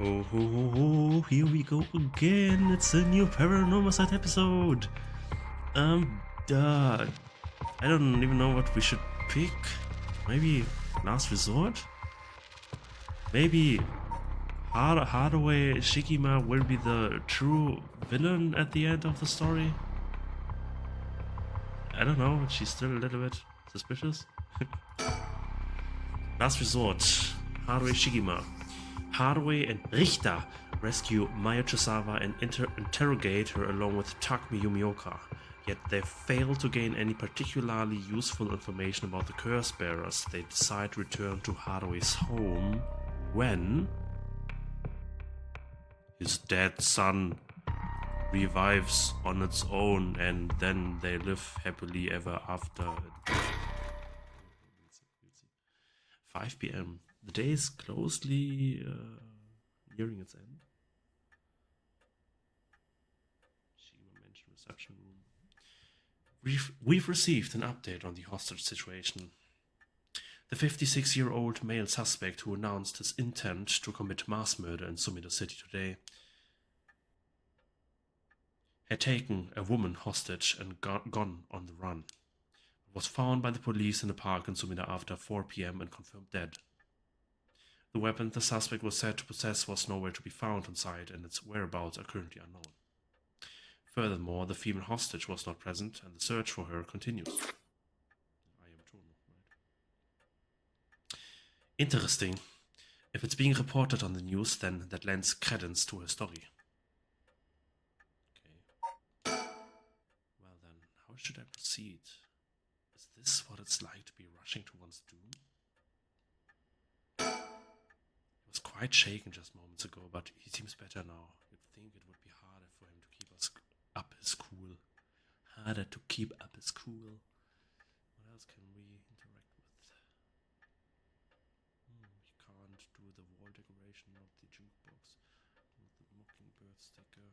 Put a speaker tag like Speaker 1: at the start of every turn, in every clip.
Speaker 1: Oh, here we go again. It's a new Paranormasight episode. I don't even know what we should pick. Maybe Last Resort? Maybe Hardaway Shikima will be the true villain at the end of the story? I don't know, she's still a little bit suspicious. Last Resort, Hardaway Shikima. Hardaway and Richter rescue Maya Chisawa and interrogate her along with Takumi Yumioka. Yet they fail to gain any particularly useful information about the curse bearers. They decide to return to Hardaway's home when his dead son revives on its own, and then they live happily ever after. 5 p.m. The day is closely nearing its end. Shima mentioned reception room. We've received an update on the hostage situation. The 56-year-old male suspect who announced his intent to commit mass murder in Sumida City today had taken a woman hostage and gone on the run. Was found by the police in a park in Sumida after 4 p.m. and confirmed dead. The weapon the suspect was said to possess was nowhere to be found on site, and its whereabouts are currently unknown. Furthermore, the female hostage was not present, and the search for her continues. Interesting. If it's being reported on the news, then that lends credence to her story. Okay. Well then, how should I proceed? Is this what it's like to be rushing to one's doom? He was quite shaken just moments ago, but he seems better now. You'd think it would be harder for him to keep up his cool. Harder to keep up his cool. What else can we interact with? You can't do the wall decoration, not the jukebox, not the mockingbird sticker.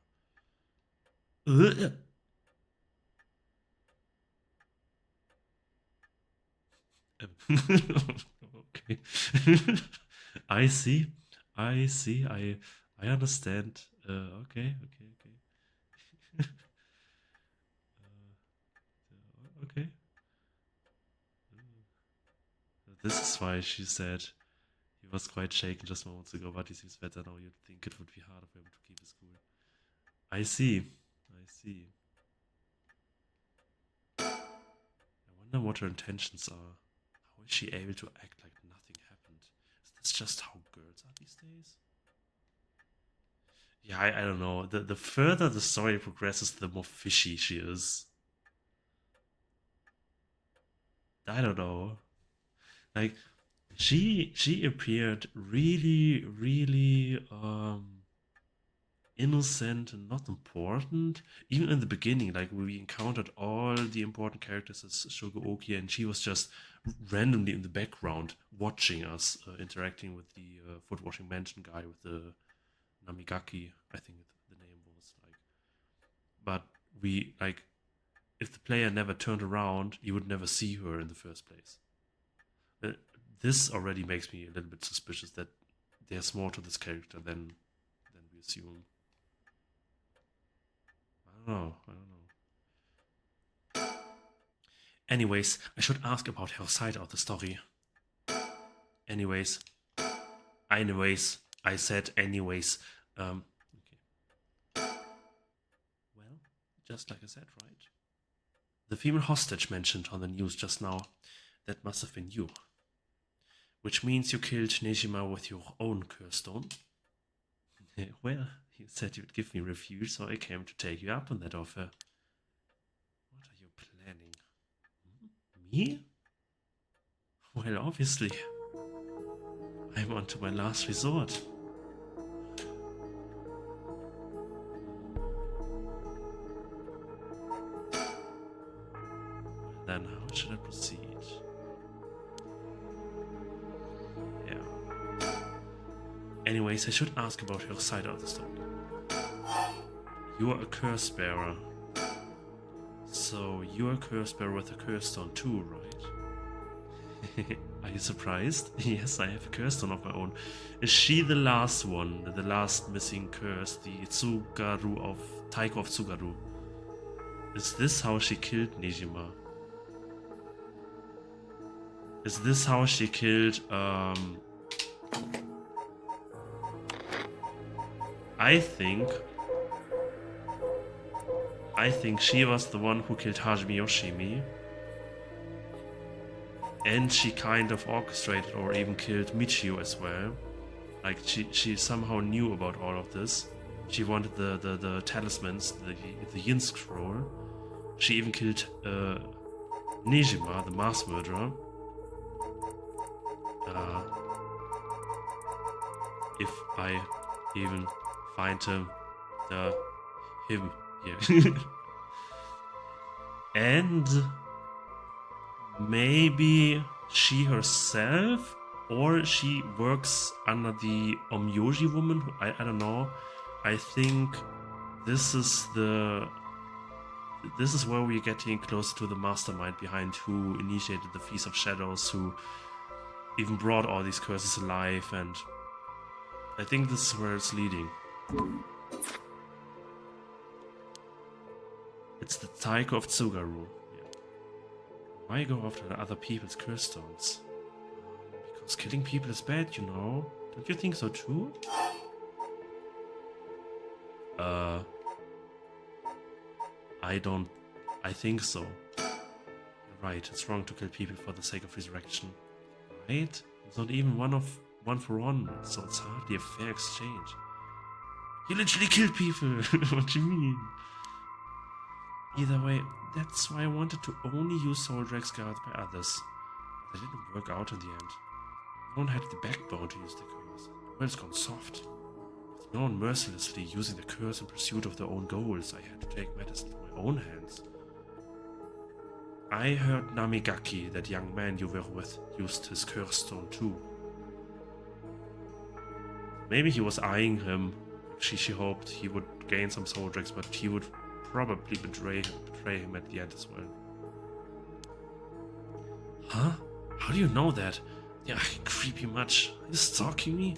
Speaker 1: Okay. I see. I understand. Okay. Okay. This is why she said he was quite shaken just moments ago, but he seems better now. You'd think it would be harder for him to keep his cool. I see. I wonder what her intentions are. How is she able to act like nothing happened? Is this just how girls are these days? Yeah, I don't know. The further the story progresses, the more fishy she is. I don't know. Like, she appeared really innocent and not important. Even in the beginning, like we encountered all the important characters as Shogooki, and she was just randomly in the background watching us, interacting with the foot washing mansion guy with the Namigaki, I think the name was like. But we like, if the player never turned around, you would never see her in the first place. This already makes me a little bit suspicious that there's more to this character than we assume. I don't know. Anyways, I should ask about her side of the story. Anyways, I said anyways. Okay. Well, just like I said, right? The female hostage mentioned on the news just now, that must have been you. Which means you killed Nejima with your own curse stone. Well, you said you'd give me refuge, so I came to take you up on that offer. What are you planning? Me? Well, obviously. I'm on to my last resort. Then how should I proceed? Anyways, I should ask about her side of the story. You are a curse bearer. So you're a curse bearer with a curse stone too, right? Are you surprised? Yes, I have a curse stone of my own. Is she the last one? The last missing curse? The Tsugaru of... Taiko of Tsugaru? Is this how she killed Nijima? Is this how she killed... I think she was the one who killed Hajime Yoshimi. And she kind of orchestrated or even killed Michio as well. Like, she somehow knew about all of this. She wanted the talismans, the Yin scroll. She even killed Nijima, the mass murderer. If I even find him here. And maybe she herself, or she works under the Omyoji woman. I don't know. I think this is where we're getting closer to the mastermind behind who initiated the Feast of Shadows, who even brought all these curses alive, and I think this is where it's leading. It's the Taiko of Tsugaru. Yeah. Why go after other people's curse stones? Because killing people is bad, you know. Don't you think so too? I think so. You're right, it's wrong to kill people for the sake of resurrection. Right? It's not even one for one, so it's hardly a fair exchange. You literally killed people! What do you mean? Either way, that's why I wanted to only use soul drakes guarded by others. But that didn't work out in the end. No one had the backbone to use the curse. The world's gone soft. With no one mercilessly using the curse in pursuit of their own goals, I had to take matters into my own hands. I heard Namigaki, that young man you were with, used his curse stone too. Maybe he was eyeing him. She hoped he would gain some soul drakes, but he would probably betray him at the end as well. Huh? How do you know that? Yeah, creepy much. Are you stalking me?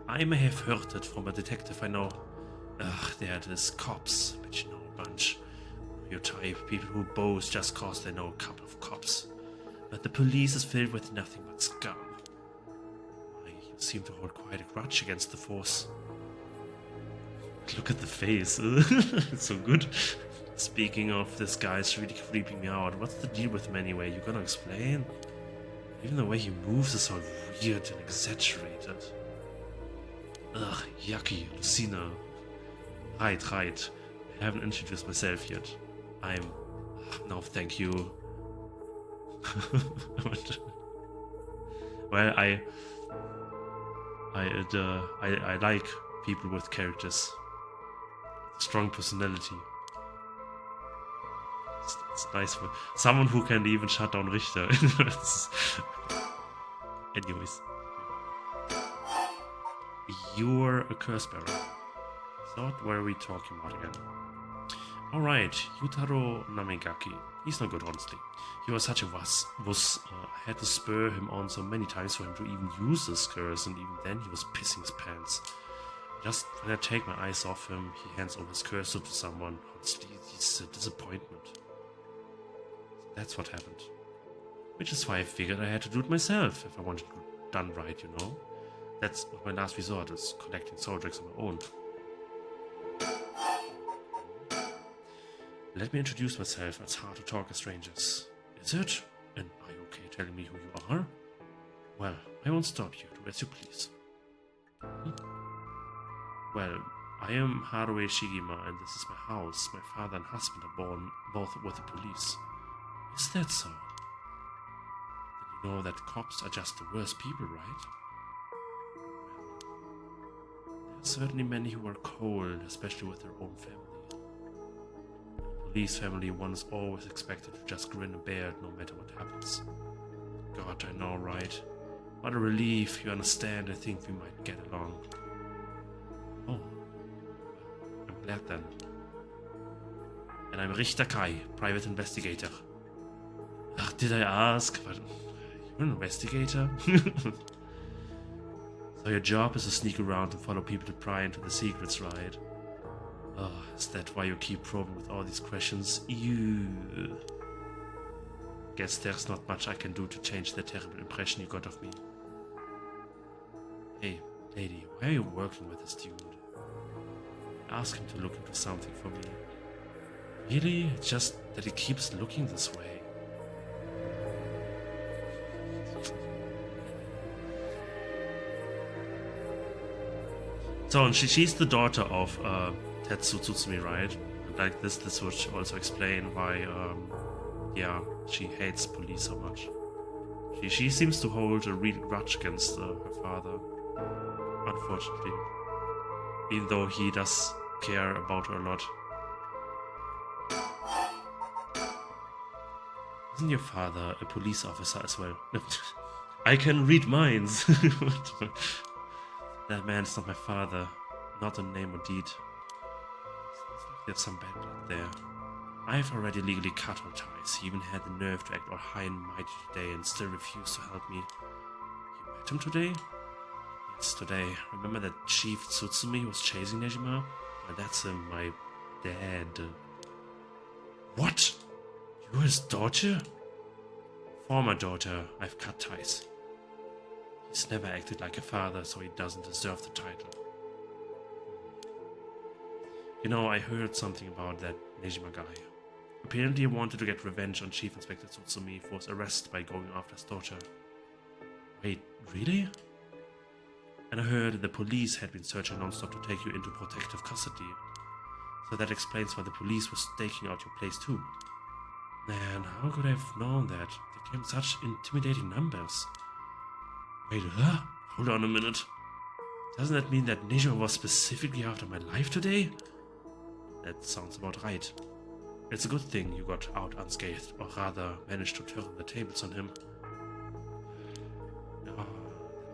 Speaker 1: I may have heard it from a detective I know. Ugh, there it is, cops. But you know a bunch. Your type, people who boast just cause they know a couple of cops. But the police is filled with nothing but scum. Why, you seem to hold quite a grudge against the force. Look at the face. It's so good. Speaking of, this guy's really creeping me out. What's the deal with him anyway? You gonna explain? Even the way he moves is so weird and exaggerated. Ugh, yucky, Lucina. Right. I haven't introduced myself yet. No, thank you. Well, I like people with characters. Strong personality. It's nice for someone who can even shut down Richter. Anyways. You're a curse bearer. So what were we talking about again? Alright, Yutaro Namigaki. He's no good, honestly. He was such a wuss. I had to spur him on so many times for him to even use this curse, and even then he was pissing his pants. Just when I take my eyes off him, he hands over his cursor to someone. Honestly, he's a disappointment. So that's what happened. Which is why I figured I had to do it myself if I wanted it done right, you know? That's what my last resort is, collecting soul drakes on my own. Let me introduce myself. It's hard to talk as strangers. Is it? And are you okay telling me who you are? Well, I won't stop you. Do as you please. Well, I am Haruo Shigima, and this is my house. My father and husband are born both with the police. Is that so? Then you know that cops are just the worst people, right? Well, there are certainly many who are cold, especially with their own family. Police family, one is always expected to just grin and bear it no matter what happens. God, I know, right? What a relief, you understand. I think we might get along. Oh, I'm glad then. And I'm Richter Kai, private investigator. Ach, did I ask? But you You're an investigator? So your job is to sneak around and follow people to pry into the secrets, right? Oh, is that why you keep probing with all these questions? Ew. Guess there's not much I can do to change the terrible impression you got of me. Hey, lady, why are you working with this dude? Ask him to look into something for me. Really? It's just that he keeps looking this way. So, and she's the daughter of Tetsu Tsutsumi, right? Like this would also explain why, yeah, she hates police so much. She seems to hold a real grudge against her father, unfortunately. Even though he does care about her a lot. Isn't your father a police officer as well? I can read minds. That man's not my father, not in name or deed. There's some bad blood there. I've already legally cut our ties. He even had the nerve to act all high and mighty today and still refused to help me. You met him today? Yes, today. Remember that Chief Tsutsumi who was chasing Nejima? Well, that's him, my dad. What? You're his daughter? Former daughter. I've cut ties. He's never acted like a father, so he doesn't deserve the title. You know, I heard something about that Nejima guy. Apparently he wanted to get revenge on Chief Inspector Tsutsumi for his arrest by going after his daughter. Wait, really? And I heard the police had been searching non-stop to take you into protective custody. So that explains why the police was staking out your place too. Man, how could I have known that? They came in such intimidating numbers. Wait, huh? Hold on a minute. Doesn't that mean that Nejima was specifically after my life today? That sounds about right. It's a good thing you got out unscathed, or rather managed to turn the tables on him. That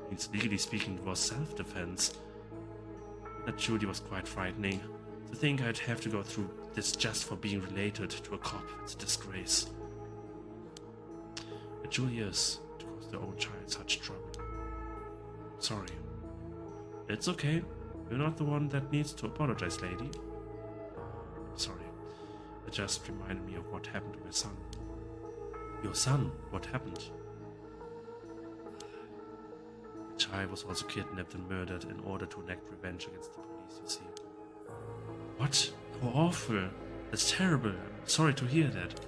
Speaker 1: means legally speaking it was self-defense. That truly was quite frightening. To think I'd have to go through this just for being related to a cop, it's a disgrace. It truly is, to cause their own child such trouble. Sorry. It's okay. You're not the one that needs to apologize, lady. Sorry. It just reminded me of what happened to my son. Your son? What happened? The child was also kidnapped and murdered in order to enact revenge against the police, you see. What? How awful. That's terrible. I'm sorry to hear that.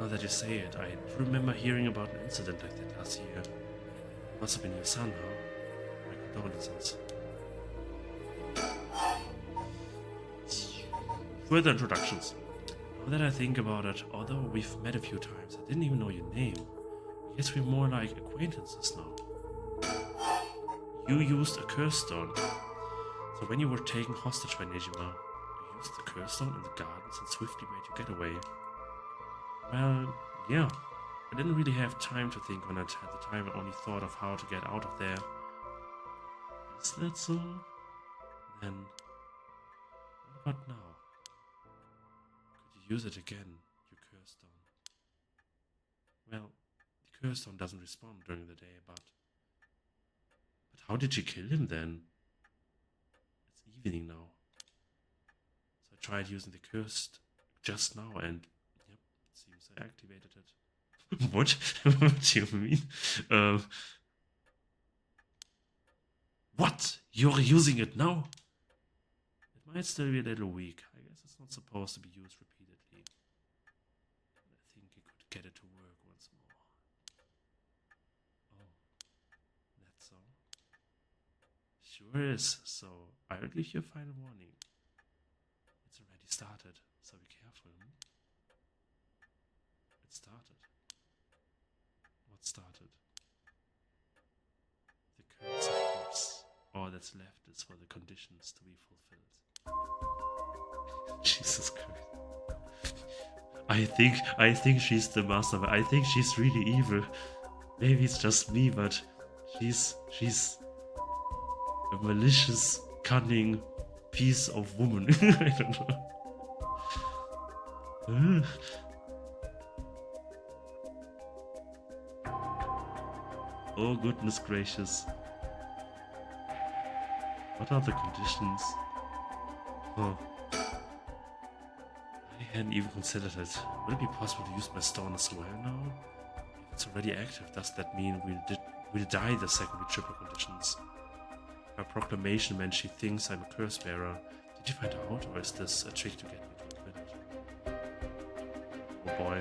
Speaker 1: Now that you say it, I remember hearing about an incident like that last year. Must have been your son, huh? My condolences. Further introductions. Now that I think about it, although we've met a few times, I didn't even know your name. I guess we're more like acquaintances now. You used a curse stone. So when you were taken hostage by Nejima, you used the curse stone in the gardens and swiftly made your getaway. Well, yeah. I didn't really have time to think on it. At the time I only thought of how to get out of there. Is that so? Then, what about now? Could you use it again, your curse stone? Well, the curse stone doesn't respond during the day, but how did you kill him then? It's evening now. So I tried using the curse just now and, yep, it seems I activated it. What? What do you mean? What? You're using it now? It might still be a little weak. I guess it's not supposed to be used repeatedly. But I think you could get it to work once more. Oh, that's so? Sure is. So, I'll give you a final warning. It's already started, so be careful. It started. What started? The curse, of course. All that's left is for the conditions to be fulfilled. Jesus Christ. I think she's the master. I think she's really evil. Maybe it's just me, but she's a malicious, cunning piece of woman. I don't know. Oh, goodness gracious. What are the conditions? Oh. I hadn't even considered it. Would it be possible to use my stone as well now? If it's already active, does that mean we'll die the second we trigger conditions? Her proclamation meant she thinks I'm a curse bearer. Did you find out, or is this a trick to get me to admit it? Oh boy.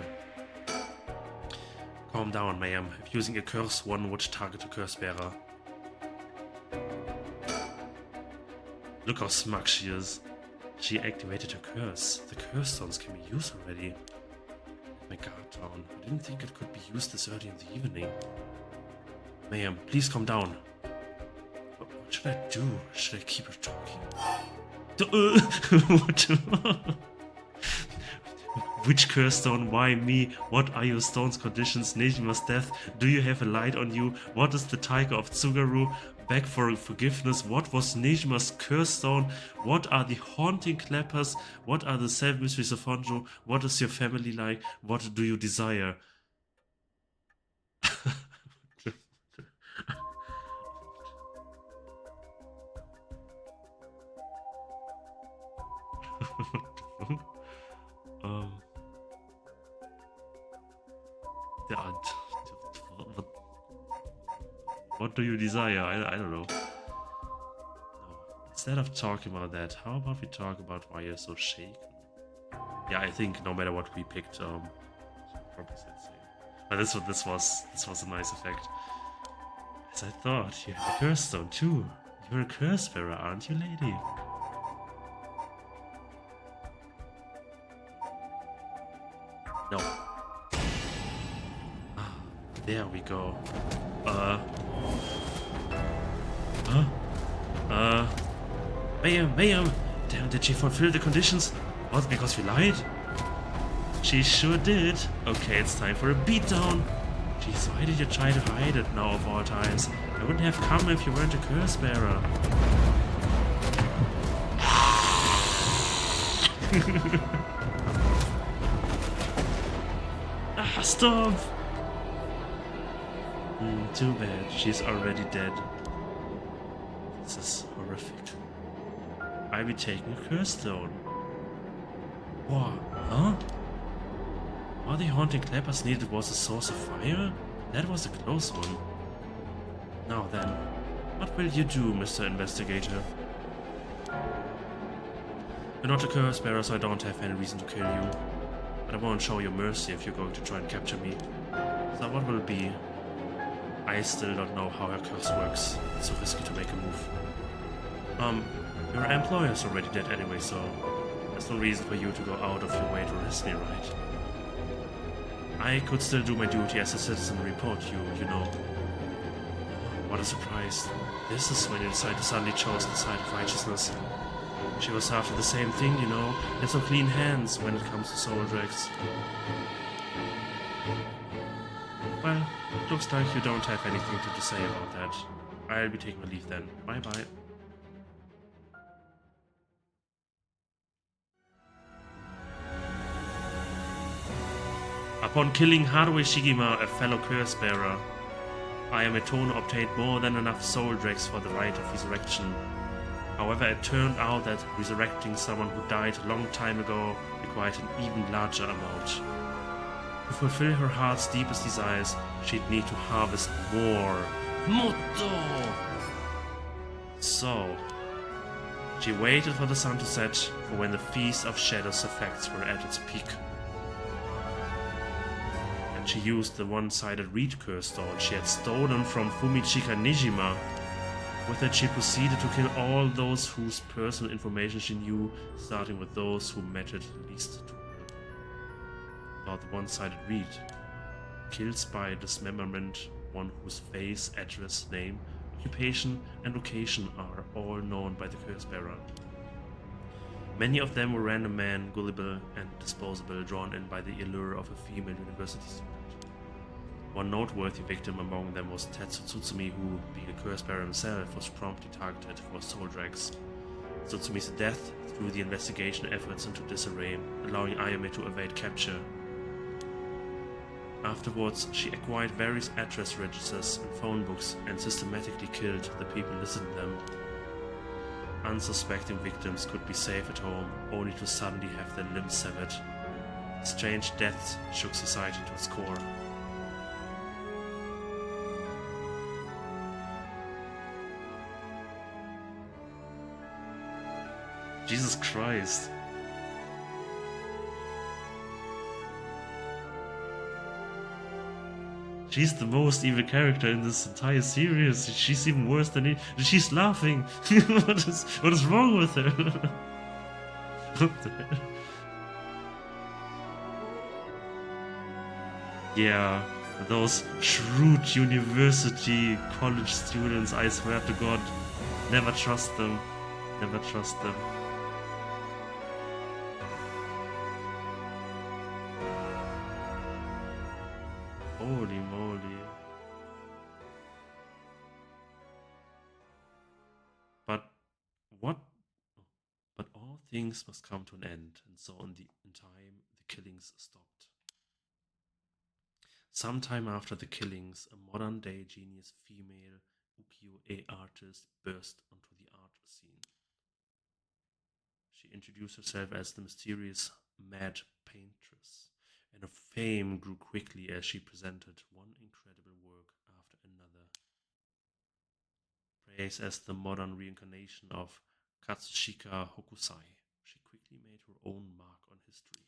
Speaker 1: Calm down, ma'am. If using a curse, one would target a curse bearer. Look how smug she is. She activated her curse. The curse stones can be used already. Let my guard down. I didn't think it could be used this early in the evening. Ma'am, please calm down. What should I do? Should I keep her talking? What? Which curse stone? Why me? What are your stone's conditions? Nejima's death? Do you have a light on you? What is the tiger of Tsugaru? Beg for forgiveness. What was Nejima's curse stone? What are the haunting clappers? What are the 7 mysteries of Honjo? What is your family like? What do you desire? What do you desire? I don't know. No. Instead of talking about that, how about we talk about why you're so shaken? Yeah, I think no matter what we picked, probably said the same. But this was a nice effect. As I thought, you have a curse stone too. You're a curse bearer, aren't you, lady? No. Ah, there we go. Ma'am, damn, did she fulfill the conditions? Was it because we lied? She sure did. Okay, it's time for a beatdown. Jeez, why did you try to hide it now of all times? I wouldn't have come if you weren't a curse bearer. Stop! Too bad, she's already dead. This is horrific. I'll be taking a curse stone. What? Huh? All the haunting clappers needed was a source of fire? That was a close one. Now then, what will you do, Mr. Investigator? You're not a curse bearer, so I don't have any reason to kill you. But I won't show you mercy if you're going to try and capture me. So what will it be? I still don't know how her curse works. It's so risky to make a move. Your employer's already dead anyway, so there's no reason for you to go out of your way to arrest me, right? I could still do my duty as a citizen and report you, you know. What a surprise. This is when you decide to suddenly chose the side of righteousness. She was after the same thing, you know. There's no clean hands when it comes to soul dregs. Well, looks like you don't have anything to say about that. I'll be taking my leave then. Bye-bye. Upon killing Haruhi Shigima, a fellow curse-bearer, Ayametono obtained more than enough soul dregs for the rite of resurrection. However, it turned out that resurrecting someone who died a long time ago required an even larger amount. To fulfill her heart's deepest desires, she'd need to harvest more. Motto! So, she waited for the sun to set, for when the Feast of Shadows effects were at its peak. And she used the one-sided reed curse stone she had stolen from Fumichika Nejima. With it, she proceeded to kill all those whose personal information she knew, starting with those who mattered least to her. About the one-sided reed. Kills by dismemberment, one whose face, address, name, occupation, and location are all known by the curse-bearer. Many of them were random men, gullible and disposable, drawn in by the allure of a female university student. One noteworthy victim among them was Tetsu Tsutsumi, who, being a curse-bearer himself, was promptly targeted for soul dregs. Tsutsumi's death threw the investigation efforts into disarray, allowing Ayame to evade capture. Afterwards, she acquired various address registers and phone books and systematically killed the people listed in them. Unsuspecting victims could be safe at home, only to suddenly have their limbs severed. Strange deaths shook society to its core. Jesus Christ. She's the most evil character in this entire series. She's even worse than it. She's laughing. What is wrong with her? What the hell? Yeah, those shrewd university college students, I swear to God, never trust them. Never trust them. Holy moly. But what? But all things must come to an end, and so in time the killings stopped. Sometime after the killings, a modern-day genius female ukiyo-e artist burst onto the art scene. She introduced herself as the mysterious Mad Paintress, and her fame grew quickly as she presented one incredible work after another. Praised as the modern reincarnation of Katsushika Hokusai, she quickly made her own mark on history.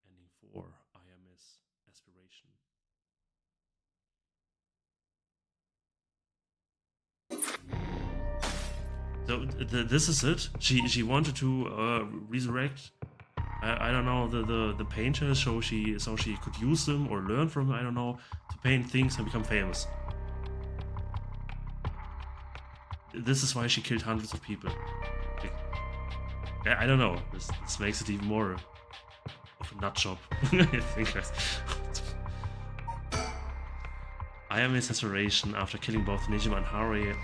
Speaker 1: Ending 4, IMS Aspiration. So this is it. She wanted to resurrect. I don't know the painters, so she could use them or learn from them. I don't know, to paint things and become famous. This is why she killed hundreds of people. I don't know. This makes it even more of a nut job. I think. Ayame's aspiration. After killing both Nejima and Haruhi,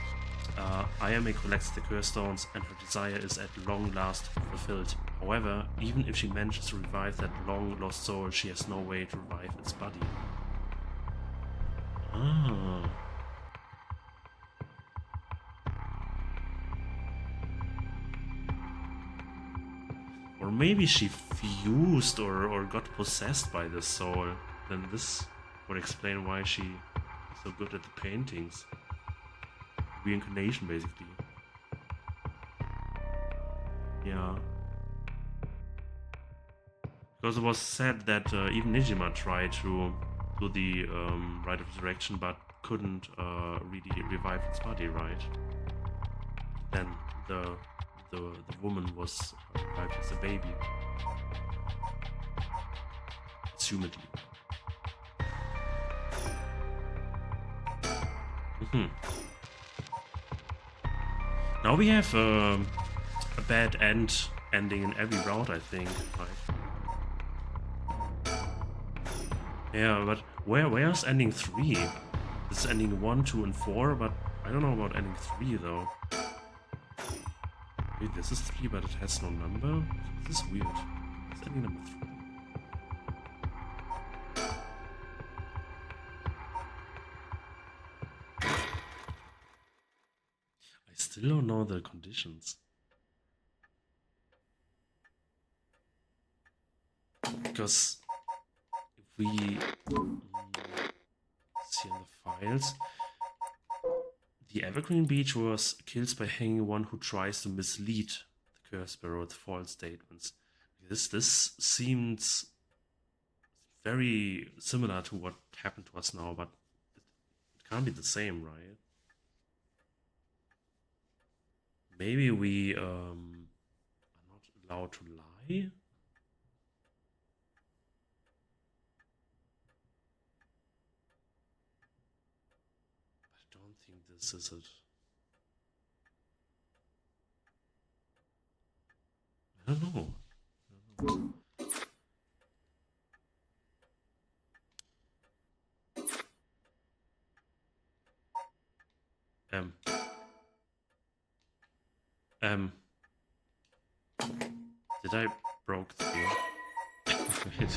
Speaker 1: Ayame collects the curse stones and her desire is at long last fulfilled. However, even if she manages to revive that long lost soul, she has no way to revive its body. Ah. Or maybe she fused or got possessed by the soul. Then this would explain why she is so good at the paintings. Reincarnation, basically. Yeah. Because it was said that even Nejima tried to do the Rite of Resurrection, but couldn't really revive its body, right? Then the woman was revived as a baby. Assumedly. Now we have a bad ending in every route, I think, right? Yeah, but where's ending 3? It's ending 1, 2, and 4, but I don't know about ending 3 though. Wait, this is 3, but it has no number? This is weird. It's ending number 3. I still don't know the conditions. Because if we see in the files, the Evergreen Beach was kills by hanging one who tries to mislead the curse bearer with false statements. This seems very similar to what happened to us now, but it can't be the same, right? Maybe we are not allowed to lie? I don't think this is it. I don't know. Did I broke the game? Okay.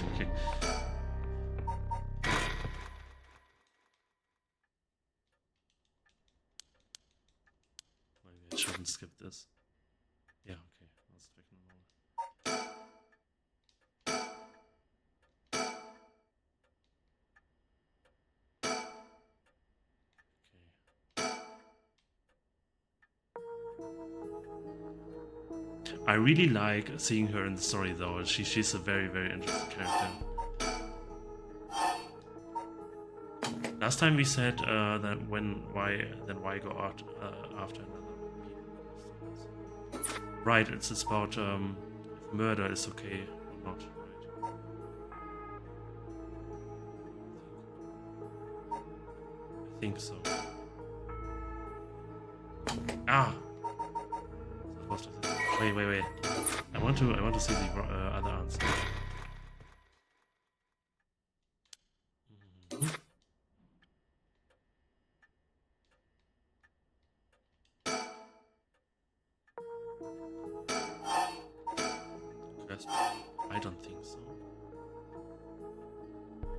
Speaker 1: Maybe I shouldn't skip this. Yeah, okay. Let's check them all. I really like seeing her in the story though. She's a very, very interesting character. Last time we said that why go out after another people? Right, it's about if murder is okay or not, right? I think so. Ah! Wait. I want to see the other answer. I don't think so.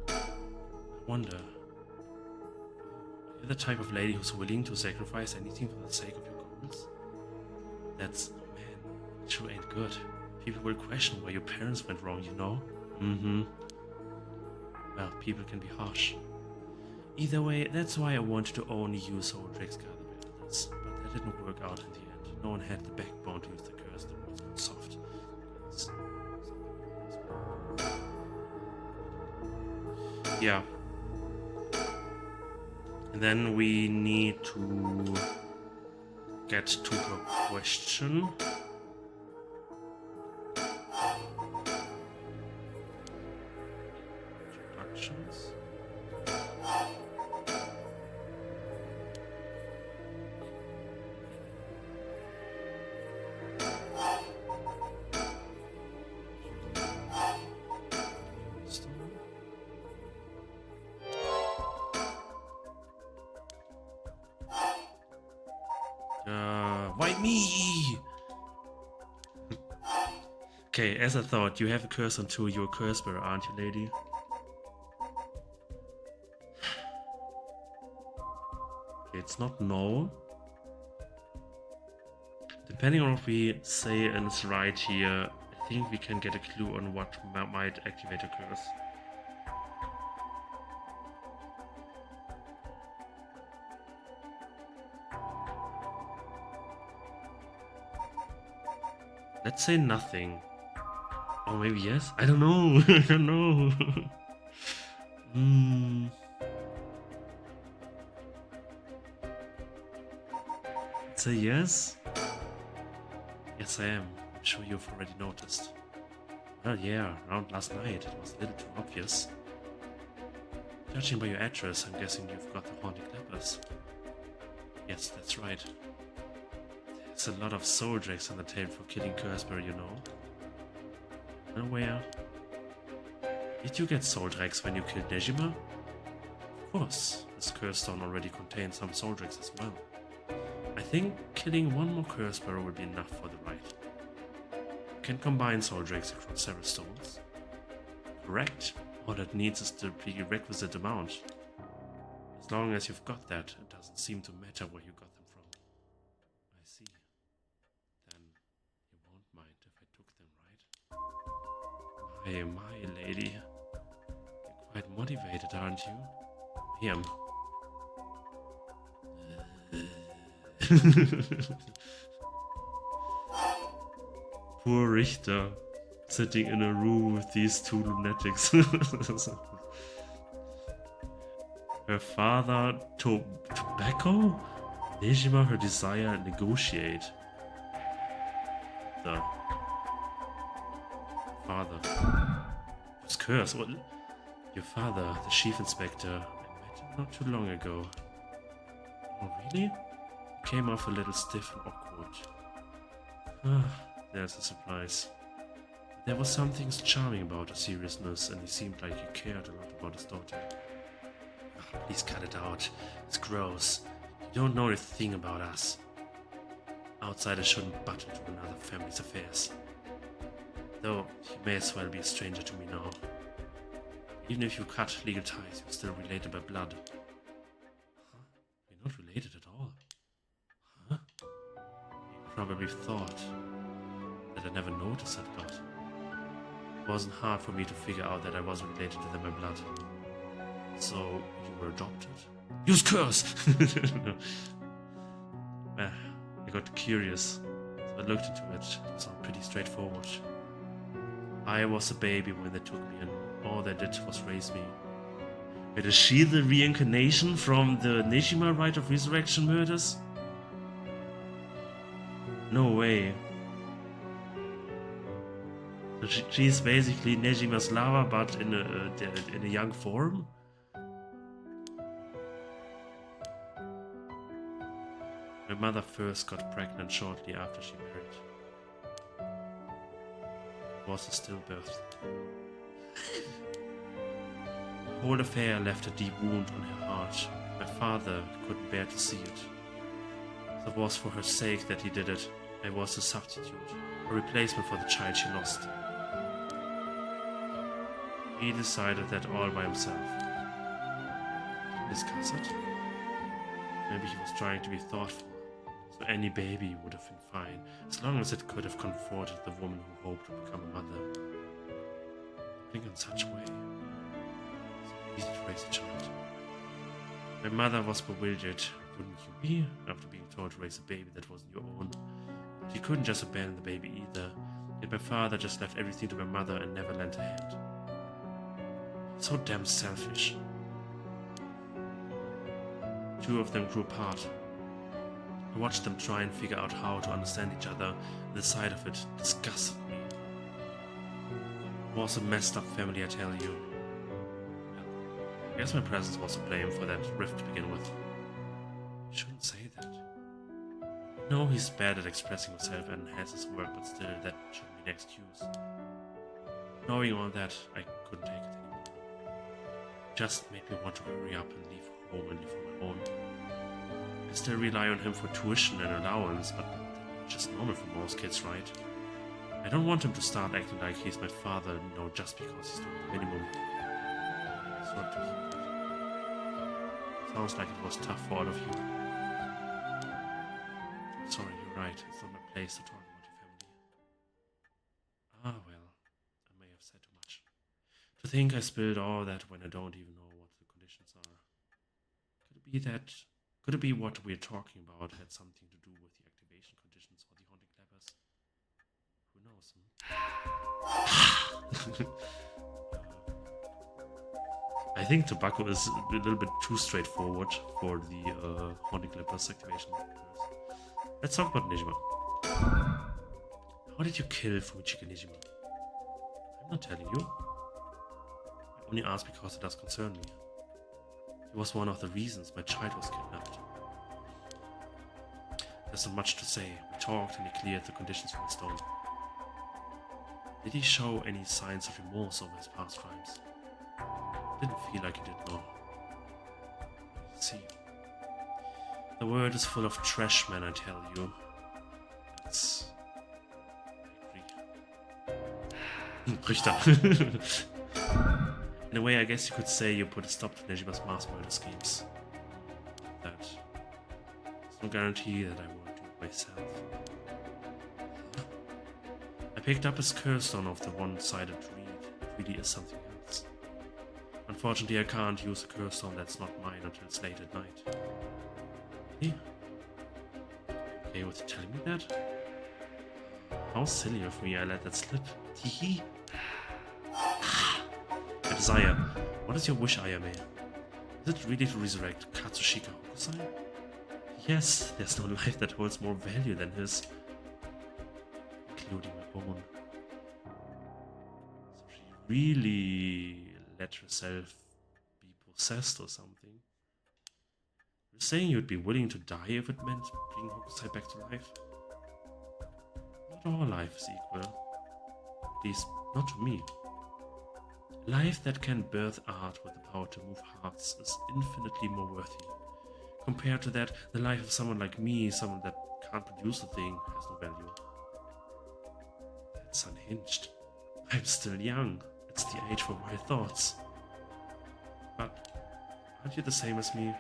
Speaker 1: I wonder. You're the type of lady who's willing to sacrifice anything for the sake of your goals? That's, man, it sure ain't good. People will question why your parents went wrong, you know? Mm-hmm. Well, people can be harsh. Either way, that's why I wanted to only use Soul Drake's gather methods, but that didn't work out in the end. No one had the backbone to use the curse that was soft. Yeah. And then we need to get to her question. Introductions. Why me? Okay, as I thought, you have a curse onto your curse bearer, aren't you, lady? Okay, it's not no. Depending on what we say and it's right here, I think we can get a clue on what might activate a curse. Let's say nothing. Or maybe yes? I don't know. I don't know. Let's say yes? Yes, I am. I'm sure you've already noticed. Well, yeah, around last night it was a little too obvious. Judging by your address, I'm guessing you've got the haunted clappers. Yes, that's right. There's a lot of soul drakes on the table for killing Cursebur, you know. And where? Did you get soul drakes when you killed Nejima? Of course, this curse stone already contains some soul drakes as well. I think killing one more Cursebur will be enough for the rite. You can combine soul drakes across several stones. Correct. All that needs is the prerequisite amount. As long as you've got that, it doesn't seem to matter where you got them from. I see. Then you won't mind if I took them, right? My lady. You're quite motivated, aren't you? I am. Poor Richter, sitting in a room with these two lunatics. Her father, tobacco? Nejima, her desire, negotiate. The father. Who's curse? What? Your father, the chief inspector. I met him not too long ago. Oh, really? He came off a little stiff and awkward. Ah, there's a surprise. There was something charming about his seriousness, and he seemed like he cared a lot about his daughter. Ah, please cut it out. It's gross. You don't know a thing about us. Outsiders shouldn't butt into another family's affairs. Though you may as well be a stranger to me now. Even if you cut legal ties, you're still related by blood. Huh? We're not related at all. Huh? You probably thought that I never noticed it, but it wasn't hard for me to figure out that I wasn't related to them by blood. So, you were adopted? Use curse! I got curious, so I looked into it. It sounded pretty straightforward. I was a baby when they took me, and all they did was raise me. Wait, is she the reincarnation from the Nejima Rite of Resurrection murders? No way. So she's basically Nejima's lava, but in a young form? My mother first got pregnant shortly after she married. It was a stillbirth. The whole affair left a deep wound on her heart. My father couldn't bear to see it. It was for her sake that he did it. I was a substitute, a replacement for the child she lost. He decided that all by himself. Discuss it? Maybe he was trying to be thoughtful. So any baby would have been fine, as long as it could have comforted the woman who hoped to become a mother. Think in such a way. It's easy to raise a child. My mother was bewildered, wouldn't you be, after being told to raise a baby that wasn't your own? But you couldn't just abandon the baby either, yet my father just left everything to my mother and never lent a hand. So damn selfish. Two of them grew apart. I watched them try and figure out how to understand each other, and the sight of it disgusted me. It was a messed up family, I tell you. I guess my presence was to blame for that rift to begin with. You shouldn't say that. I know he's bad at expressing himself and has his work, but still, that shouldn't be an excuse. Knowing all that, I couldn't take it anymore. It just made me want to hurry up and leave home and live on my own. I still rely on him for tuition and allowance, but that's just normal for most kids, right? I don't want him to start acting like he's my father, just because he's doing the minimum. Sorry to hear that. Sounds like it was tough for all of you. Sorry, you're right. It's not my place to talk about your family. Ah, well, I may have said too much. To think I spilled all that when I don't even know what the conditions are. Could it be what we're talking about had something to do with the activation conditions or the haunting clappers? Who knows? I think tobacco is a little bit too straightforward for the haunting clappers activation. Let's talk about Nejima. How did you kill Fumichika Nejima? I'm not telling you. I only ask because it does concern me. He was one of the reasons my child was kidnapped. There's not much to say. We talked and he cleared the conditions from the stone. Did he show any signs of remorse over his past crimes? Didn't feel like he did, no. See. The world is full of trash, man, I tell you. That's... I agree. Richter. In a way, I guess you could say you put a stop to Nejima's mass murder schemes. There's no guarantee that I won't do it myself. I picked up his curse stone off the one-sided reed. It really is something else. Unfortunately, I can't use a curse stone that's not mine until it's late at night. Really? Okay, with telling me that? How silly of me, I let that slip. Teehee. My desire. What is your wish, Ayame? Is it really to resurrect Katsushika Hokusai? Yes, there's no life that holds more value than his. Including my own. So she really let herself be possessed or something. You're saying you'd be willing to die if it meant bringing Hokusai back to life? Not all life is equal. At least, not to me. Life that can birth art with the power to move hearts is infinitely more worthy. Compared to that, the life of someone like me, someone that can't produce a thing, has no value. That's unhinged. I'm still young. It's the age for wild thoughts. But aren't you the same as me?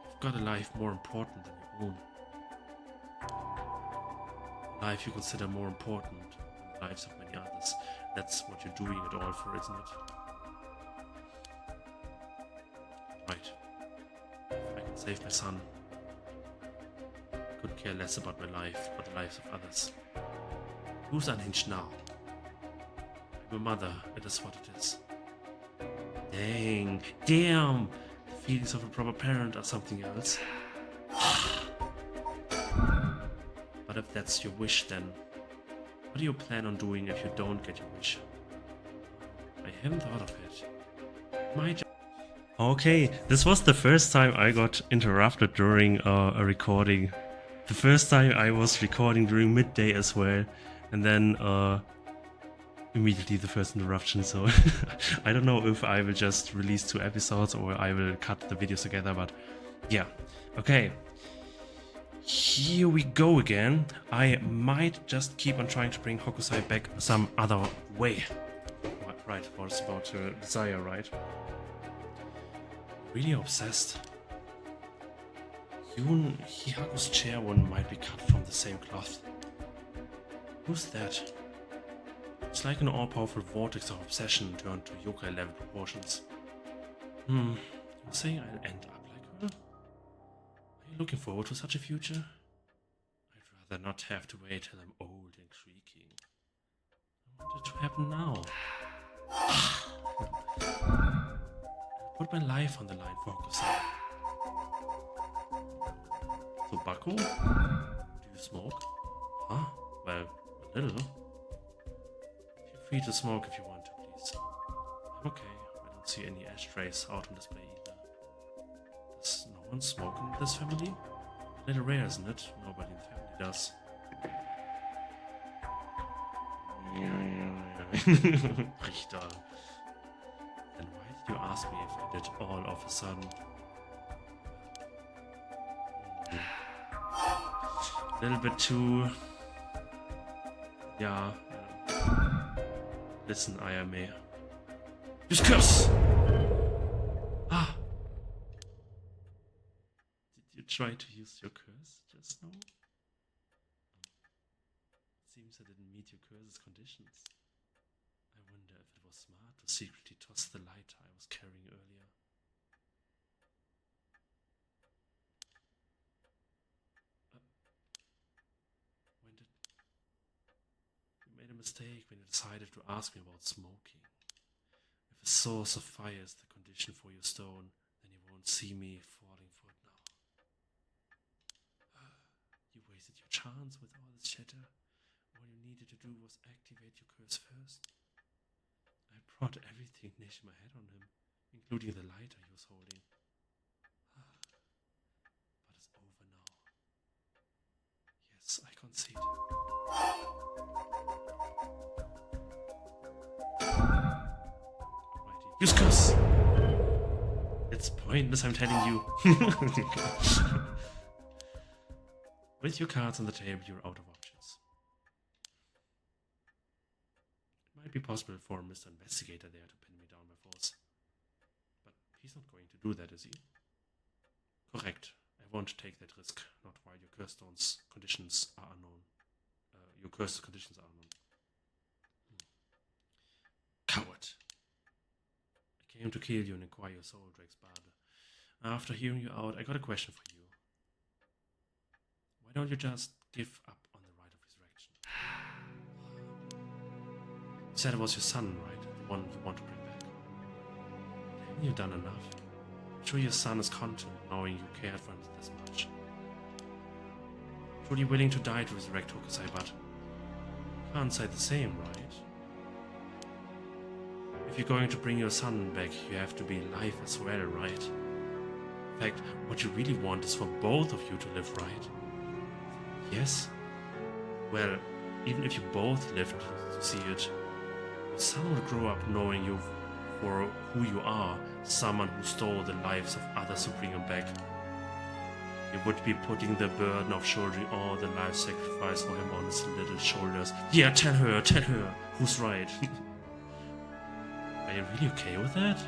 Speaker 1: You've got a life more important than your own. A life you consider more important than the lives of many others. That's what you're doing it all for, isn't it? Right. If I can save my son, I could care less about my life or the lives of others. Who's unhinged now? I'm a mother, it is what it is. Damn! The feelings of a proper parent are something else. But if that's your wish, then what do you plan on doing if you don't get your wish? I haven't thought of it. Okay, this was the first time I got interrupted during a recording. The first time I was recording during midday as well, and then immediately the first interruption. So I don't know if I will just release 2 episodes or I will cut the videos together, but yeah. Okay, here we go again. I might just keep on trying to bring Hokusai back some other way. Right, was about desire, right? Really obsessed. Yun Hihaku's chair one might be cut from the same cloth. Who's that? It's like an all-powerful vortex of obsession turned to yokai-level proportions. You're saying I'll end up like her? Are you looking forward to such a future? I'd rather not have to wait till I'm old and creaking. I want it to happen now. Put my life on the line for Hokusai. So, Baku? Do you smoke? Huh? Well, a little. Feel free to smoke if you want to, please. I'm okay. I don't see any ashtrays out on display either. Does no one smoke in this family? A little rare, isn't it? Nobody in the family does. Richter. Then why did you ask me if I did all of a sudden? A little bit too... Yeah. Listen, Ayame. Discuss! Ah! Did you try to use your curse just now? Seems I didn't meet your curse's conditions. I wonder if it was smart to secretly toss the lighter I was carrying earlier. When did... You made a mistake when you decided to ask me about smoking. If a source of fire is the condition for your stone, then you won't see me falling for it now. You wasted your chance with all this chatter. All you needed to do was activate your curse first. I brought everything Nishima had on him, including the lighter he was holding. But it's over now. Yes, I concede. Alrighty. Use curse! It's pointless, I'm telling you. With your cards on the table, you're out of options. It might be possible for Mr. Investigator there to pin me down by force. But he's not going to do that, is he? Correct. I won't take that risk, not while your curse stone's conditions are unknown. Your curse's conditions are unknown. Coward. I came to kill you and inquire your soul, Drexbade. After hearing you out, I got a question for you. Why don't you just give up on the right of resurrection? You said it was your son, right? The one you want to bring back. Haven't you done enough? I'm sure your son is content knowing you cared for him this much. Truly willing to die to resurrect Hokusai, but you can't say the same, right? If you're going to bring your son back, you have to be alive as well, right? In fact, what you really want is for both of you to live, right? Yes? Well, even if you both lived to see it, your son will grow up knowing you for who you are, someone who stole the lives of others to bring him back. You would be putting the burden of shouldering all the life sacrifice for him on his little shoulders. Yeah, tell her, who's right. Are you really okay with that?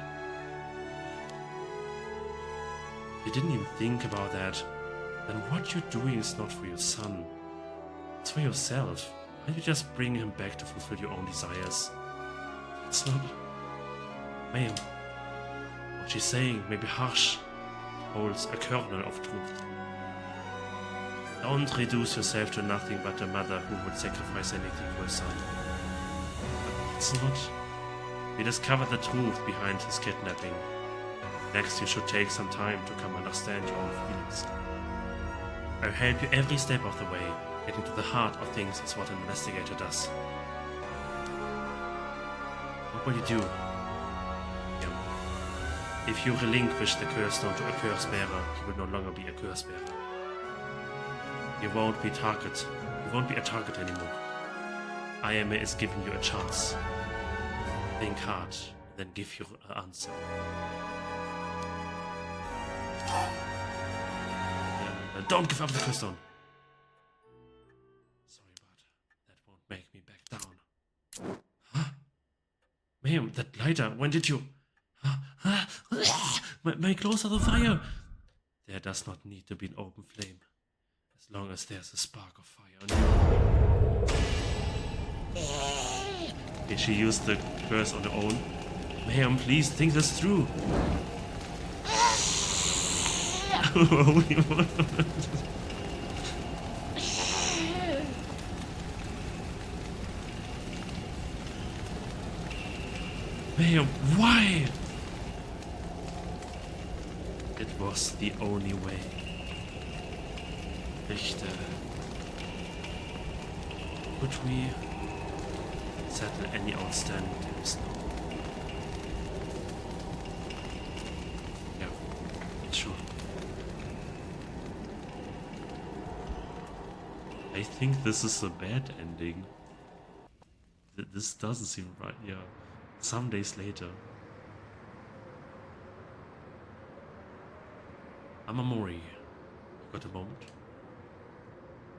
Speaker 1: You didn't even think about that. Then what you're doing is not for your son. It's for yourself. Why don't you just bring him back to fulfill your own desires? It's not... Ma'am, what she's saying may be harsh. It holds a kernel of truth. Don't reduce yourself to nothing but a mother who would sacrifice anything for her son. But it's not. We discovered the truth behind his kidnapping. Next, you should take some time to come understand your own feelings. I'll help you every step of the way. Getting to the heart of things is what an investigator does. What will you do? Yeah. If you relinquish the curse stone to a curse bearer, you will no longer be a curse bearer. You won't be a target anymore. Ayame is giving you a chance. Think hard, then give your answer. Don't give up the curse stone. Sorry, but that won't make me back down. Huh? Ma'am, that lighter, when did you... My clothes are on fire! There does not need to be an open flame, as long as there's a spark of fire on you. Okay, she used the curse on her own. Ma'am, please think this through. Ma'am, why? It was the only way. Richter. Could we settle any outstanding debts now? Yeah, sure. I think this is a bad ending. This doesn't seem right, yeah. Some days later. Amamori, you got a moment?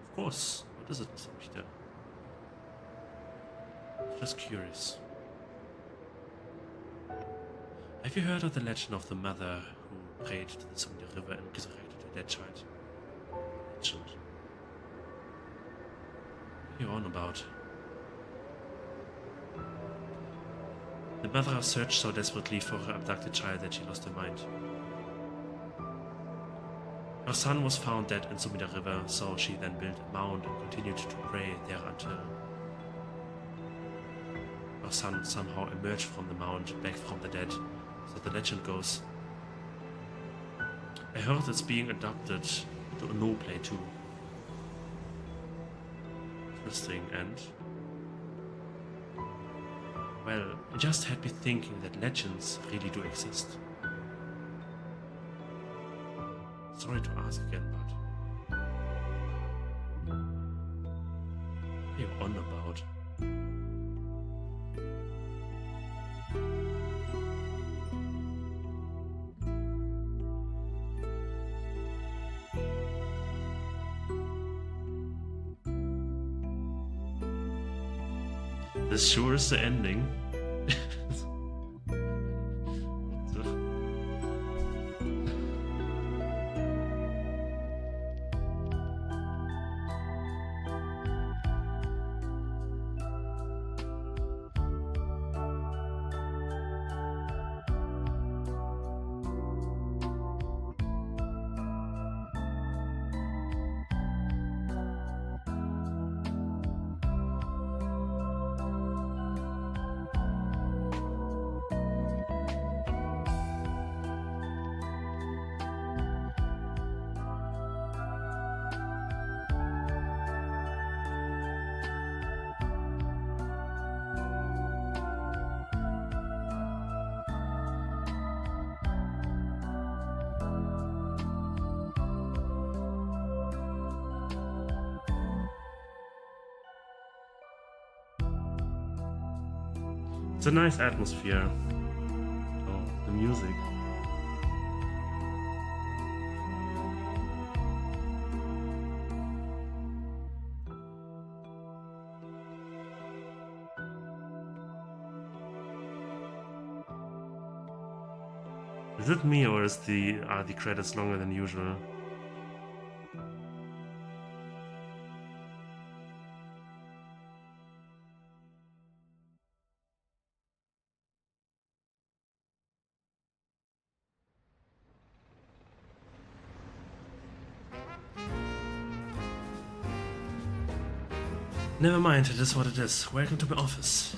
Speaker 1: Of course. What is it, Richter? Just curious. Have you heard of the legend of the mother who prayed to the Sumida River and resurrected her dead child? Legend. What are you on about? The mother searched so desperately for her abducted child that she lost her mind. Her son was found dead in Sumida River, so she then built a mound and continued to pray there until her son somehow emerged from the mound, back from the dead, so the legend goes. I heard it's being adopted to a no play too. Interesting, and... well, it just had me thinking that legends really do exist. Sorry to ask again, but... what are you on about? This sure is the ending. It's a nice atmosphere. Oh, the music. Is it me, or is are the credits longer than usual? Never mind, it is what it is. Welcome to my office.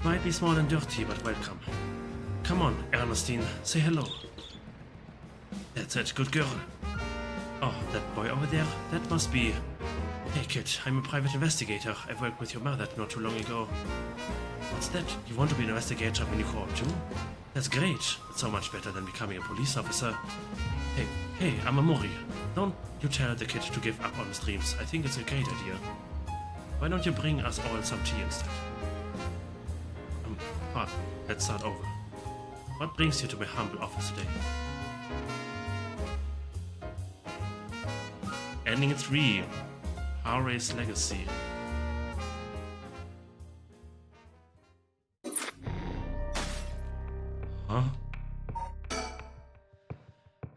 Speaker 1: Might be small and dirty, but welcome. Come on, Ernestine, say hello. That's it, good girl. Oh, that boy over there, that must be... Hey kid, I'm a private investigator. I worked with your mother not too long ago. What's that? You want to be an investigator when you grow up too? That's great. It's so much better than becoming a police officer. Hey, I'm Amori. Don't you tell the kid to give up on his dreams. I think it's a great idea. Why don't you bring us all some tea instead? Let's start over. What brings you to my humble office today? Ending in 3. Haray's legacy. Huh?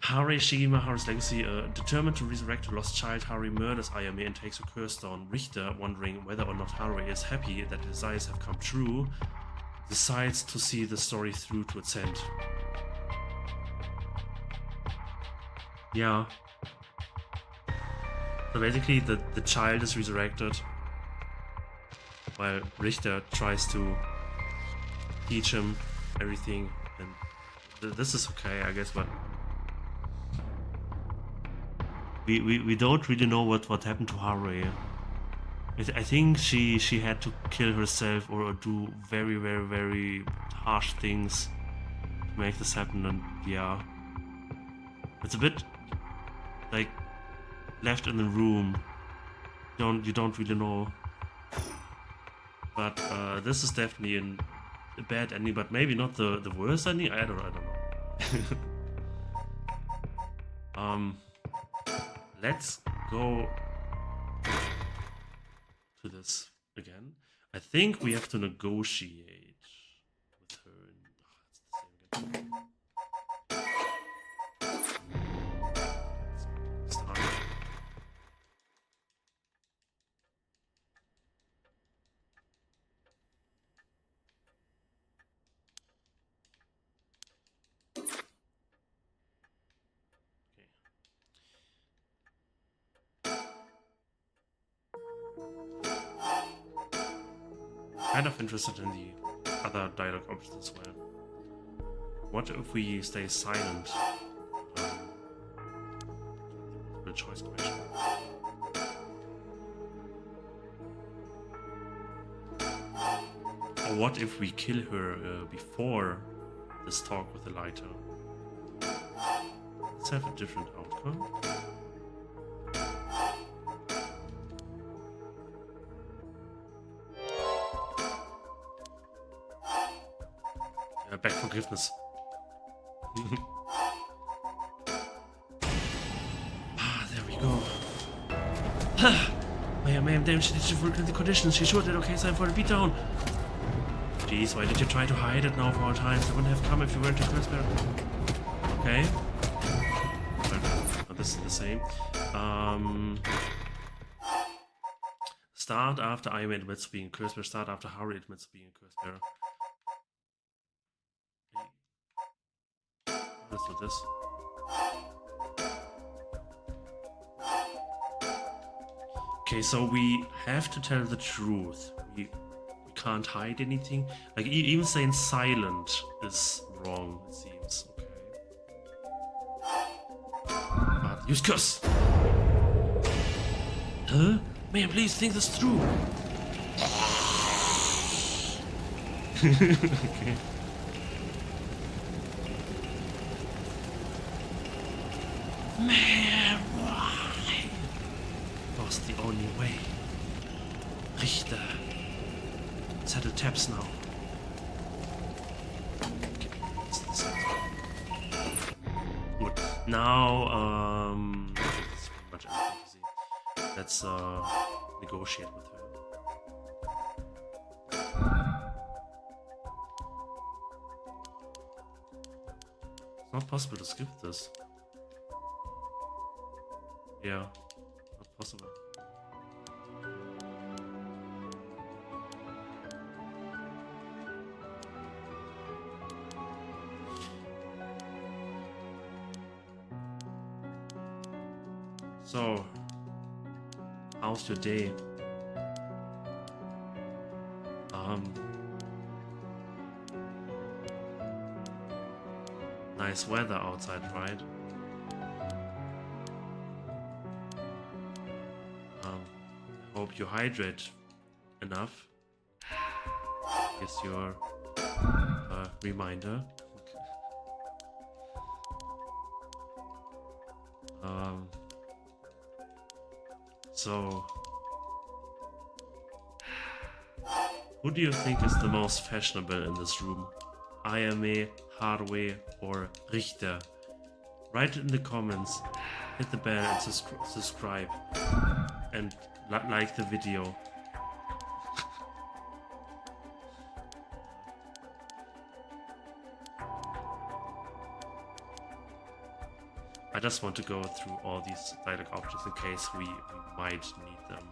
Speaker 1: Haray Shigima, Haray's legacy, determined to resurrect her lost child, Haray murders Ayame and takes her curse down. Richter, wondering whether or not Haray is happy that his desires have come true, decides to see the story through to its end. Yeah. So basically the child is resurrected while Richter tries to teach him everything, and this is okay, I guess, but we don't really know what happened to Haray. I think she had to kill herself or do very, very, very harsh things to make this happen, and yeah, it's a bit like left in the room. You don't really know, but this is definitely a bad ending, but maybe not the worst ending. I don't know. Let's go to this again. I think we have to negotiate with her. It's the same again. Start. Kind of interested in the other dialogue options as well. What if we stay silent? The choice question. Or what if we kill her before this talk with the lighter? Let's have a different outcome. Back forgiveness. There we go. Ma'am, damn, she did fulfill the conditions. She showed it okay time for the beatdown. Jeez, why did you try to hide it now for all times? I wouldn't have come if you weren't a Christmas. Okay. Well, this is the same. Start after Ayame admits to being a curse bearer. Start after Haray admits to being a curse bearer. Let's do this. Okay, so we have to tell the truth. We can't hide anything. Like even saying silent is wrong, it seems. Okay. But use curse. Huh? Man, please think this through. Okay. Man, why? Was the only way. Richter. Settle taps now. Okay, that's the same. Good. Now, that's pretty much everything to see. Let's negotiate with her. Not possible to skip this. Yeah, not possible. So, how's your day? Nice weather outside, right? I hope you hydrate enough. Here's your reminder. So, who do you think is the most fashionable in this room? Ayame, Harwe, or Richter? Write it in the comments, hit the bell and subscribe, and like the video. I just want to go through all these dialogue options in case we might need them.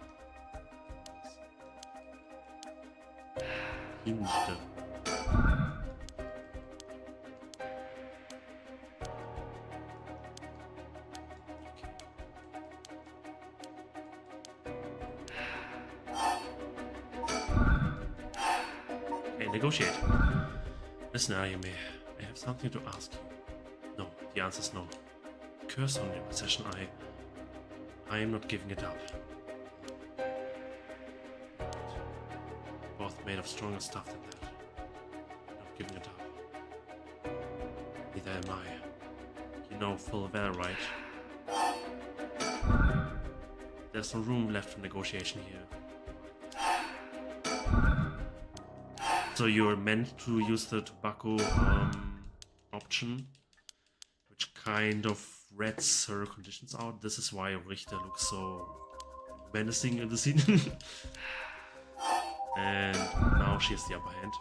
Speaker 1: Hinged. Okay, negotiate. Listen, Ayame, I have something to ask you. No, the answer is no. Curse on your possession, I am not giving it up. Both made of stronger stuff than that. I'm not giving it up. Neither am I. You know full well, right? There's no room left for negotiation here. So you're meant to use the tobacco option, which kind of reads her conditions out. This is why Richter looks so menacing in the scene. And now she has the upper hand.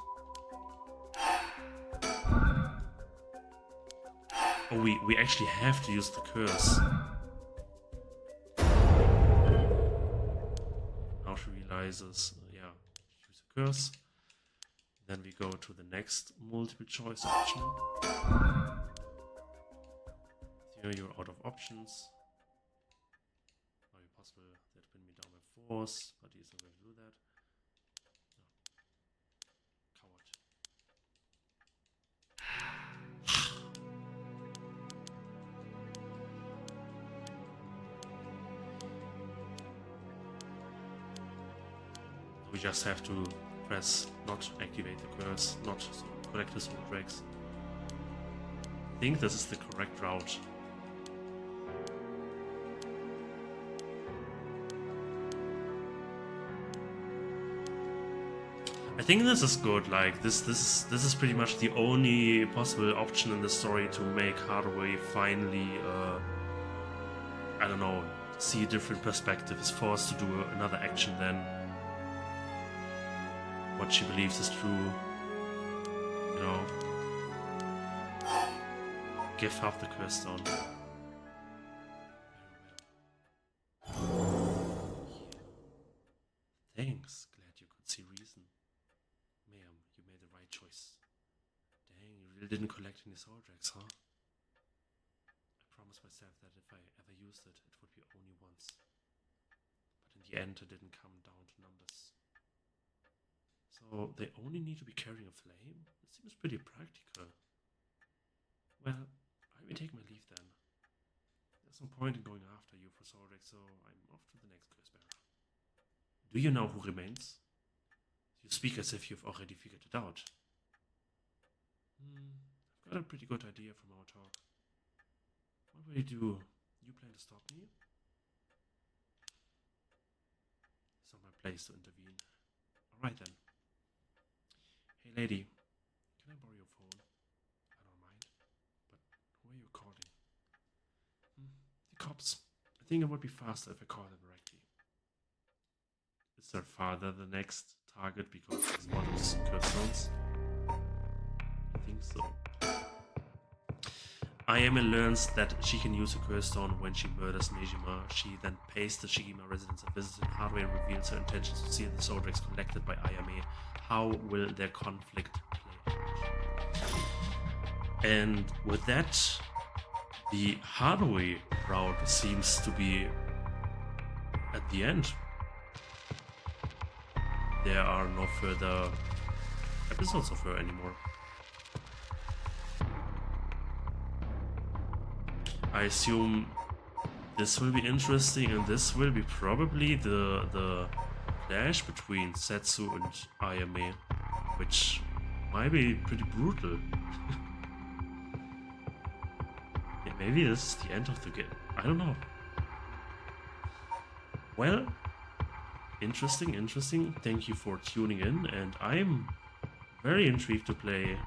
Speaker 1: Oh, we actually have to use the curse. Now she realizes, yeah, use the curse. Then we go to the next multiple choice option. Here you're out of options. Might be possible that pin me down by force, but he's not going to do that. We just have to press not activate the curse, not collect the soul dregs. I think this is the correct route. I think this is good. Like this is pretty much the only possible option in the story to make Hathaway finally, I don't know, see a different perspective. Is forced to do another action than what she believes is true. You know, give half the curse down. Thanks. Glad you could see reason. Ma'am, you made the right choice. Dang, you really didn't collect any soul dregs, huh? I promised myself that if I ever used it, it would be only once. But in the end, it didn't come down to numbers. So they only need to be carrying a flame? It seems pretty practical. Well, I will take my leave then. There's no point in going after you for soul dregs, so I'm off to the next curse bearer. Do you know who remains? You speak as if you've already figured it out. I've got a pretty good idea from our talk. What will you do? You plan to stop me? It's not my place to intervene. Alright then. Hey lady, can I borrow your phone? I don't mind, but who are you calling? The cops. I think it would be faster if I call them directly. Is their father the next target because his mother's curse zones? I think so. Ayame learns that she can use a curse stone when she murders Nejima. She then pays the Shigima residence a visit in Hardway and reveals her intentions to steal the soul drakes collected by Ayame. How will their conflict play out? And with that, the Hardway route seems to be at the end. There are no further episodes of her anymore. I assume this will be interesting, and this will be probably the clash between Setsu and Ayame, which might be pretty brutal. Yeah, maybe this is the end of the game. I don't know. Well, interesting. Thank you for tuning in, and I'm very intrigued to play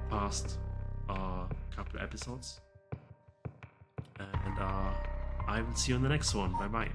Speaker 1: past a couple episodes. And I will see you in the next one. Bye bye.